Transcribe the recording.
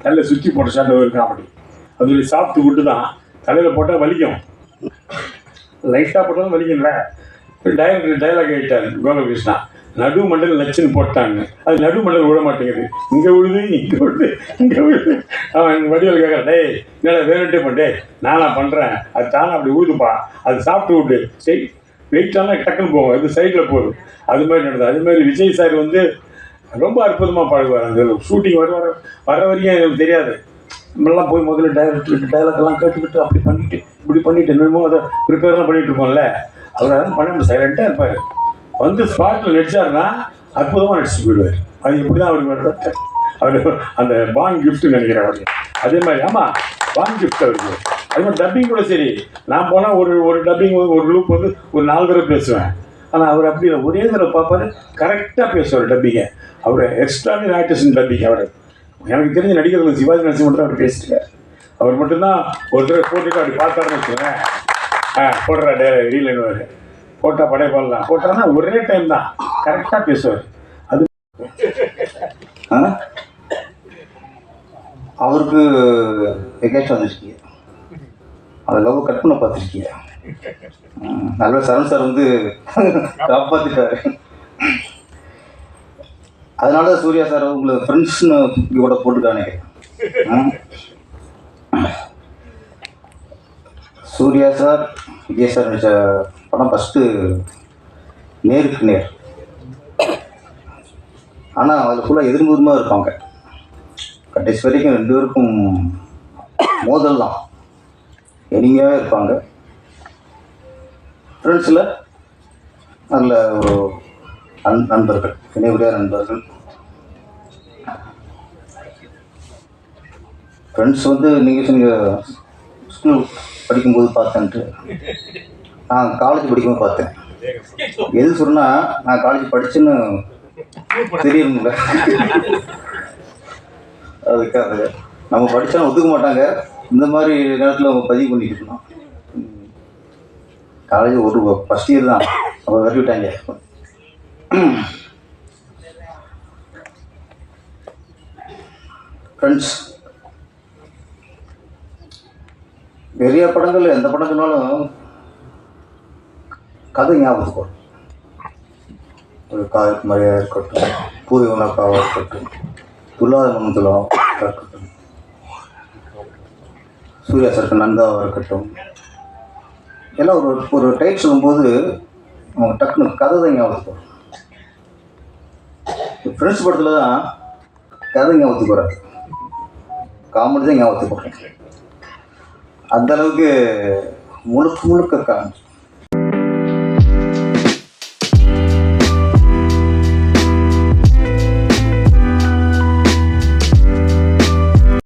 நல்ல சுற்றி போட்ட சண்டை ஒரு காமெடி. அது சாப்பிட்டு விட்டு தான் தலையில் போட்டால் வலிக்கும், லைட்டாக போட்டாலும் வலிக்கும்ல. டைரக்டர் டைலாக் ஆகிட்டார் கோபாலகிருஷ்ணா, நடு மண்டல் நச்சுன்னு போட்டாங்க, அது நடு மண்டல் விட மாட்டேங்குது, இங்கே விழுது இங்கே விழுது இங்கே விழுது. அவன் வடிவேல் கேட்குறான், டேய் என்னடா வேணுட்டே பண்ணே, நானா பண்ணுறேன், அது தானே அப்படி விழுதுப்பா, அது சாப்பிட்டு விட்டு சரி வெயிட்டானா டக்குன்னு போகும், இது சைடில் போகும். அது மாதிரி நடந்தது. அது மாதிரி விஜய் சார் வந்து ரொம்ப அற்புதமாக பாடுவார். அந்த ஷூட்டிங் வர வரைக்கும் எனக்கு தெரியாது. நம்மளாம் போய் முதல்ல டைரக்டருக்கு டைலாக்லாம் கேட்டுக்கிட்டு அப்படி பண்ணிட்டு இப்படி பண்ணிட்டு என்னமோ அதை ப்ரிப்பேர்லாம் பண்ணிகிட்டு இருக்கோம்ல, அவர் அதெல்லாம் பண்ண சைலண்ட்டாக இருப்பார். வந்து ஸ்பாட்டில் நடிச்சாருன்னா அற்புதமாக நடிச்சு போயிடுவார். அது எப்படி தான் அவருக்கு அவர் அந்த பான் கிஃப்ட்னு நினைக்கிறேன் அவருக்கு. அதே மாதிரி ஆமாம், பான் கிஃப்ட் அவருக்கு. அது மாதிரி டப்பிங் கூட சரி, நான் போனால் ஒரு டப்பிங் ஒரு லூப் வந்து ஒரு 4 தடவை பேசுவேன். ஆனால் அவர் அப்படி ஒரே தடவை பார்ப்பாரு, கரெக்டாக பேசுவார் டப்பிங்கை. அவர் எக்ஸ்ட்ரானரி ஆர்டிஸ்ட் டப்பிங். அவர் எனக்கு தெரிஞ்ச நடிகர்கள் சிவாஜி கணேசன் மட்டும் அவர் பேசிட்டார். அவர் மட்டும்தான் ஒரு தடவை போட்டுட்டு அப்படி பார்த்தாருன்னு வச்சுக்கோங்க, போடுறா ரீலன்னுவார், போட்டால் படைய பாடலாம் போட்டாருன்னா ஒரே டைம் தான் கரெக்டாக பேசுவார். அது அவருக்கு எகேன்ஸ்ட் வந்துருக்கீங்க, அதை லவ் கட் பண்ண பார்த்துருக்கீங்க. நல்ல சரண் சார் வந்து காப்பாற்றிட்டாரு. அதனால தான் சூர்யா சார் உங்களை ஃப்ரெண்ட்ஸ்னு கூட போட்டுக்கானே. சூர்யா சார் விஜய் சார் நடித்த படம் ஃபஸ்ட்டு நேருக்கு நேர். ஆனால் அதில் ஃபுல்லாக எதிர்முகமாக இருப்பாங்க. கடைசி வரைக்கும் 2 பேருக்கும் மோதல் தான், எளிமையாகவே இருப்பாங்க. ஃப்ரெண்ட்ஸில் நல்ல ஒரு நண்பர்கள், இணைவுடைய நண்பர்கள். ஃப்ரெண்ட்ஸ் வந்து நீங்கள் சொன்னீங்க ஸ்கூல் படிக்கும்போது பார்த்தேன்ட்டு, நான் காலேஜ் படிக்கும்போது பார்த்தேன். எது சொன்னால் நான் காலேஜ் படித்தேன்னு தெரியுங்கள, அதுக்காக நம்ம படித்தா ஒத்துக்க மாட்டாங்க. இந்த மாதிரி நேரத்தில் அவங்க பதிவு பண்ணிட்டு இருக்கணும். காலேஜ் ஒரு ஃபஸ்ட் இயர் தான் அவங்க வரி விட்டாங்க. ஃப்ரெண்ட்ஸ் நிறைய படங்கள், எந்த படம் சொன்னாலும் கதை ஞாபகத்துக்கு வரும். ஒரு காதல் மழையாக இருக்கட்டும், பூவி உணக்காவாக இருக்கட்டும், துல்லாத மனத்துலாம் இருக்கட்டும், சூர்யா சருக்கு நந்தாவாக இருக்கட்டும், எல்லாம் ஒரு டைப் சொல்லும்போது அவங்க டக்குனு கதை தான் ஞாபகத்துக்கு வரும். ஃப்ரெண்ட்ஸ் படத்தில் தான் கதை ஞாபகத்துக்கு வராது, காமெடி தான் ஞாபகத்துக்கு வரும். அந்தளவுக்கு முழுக்க முழுக்க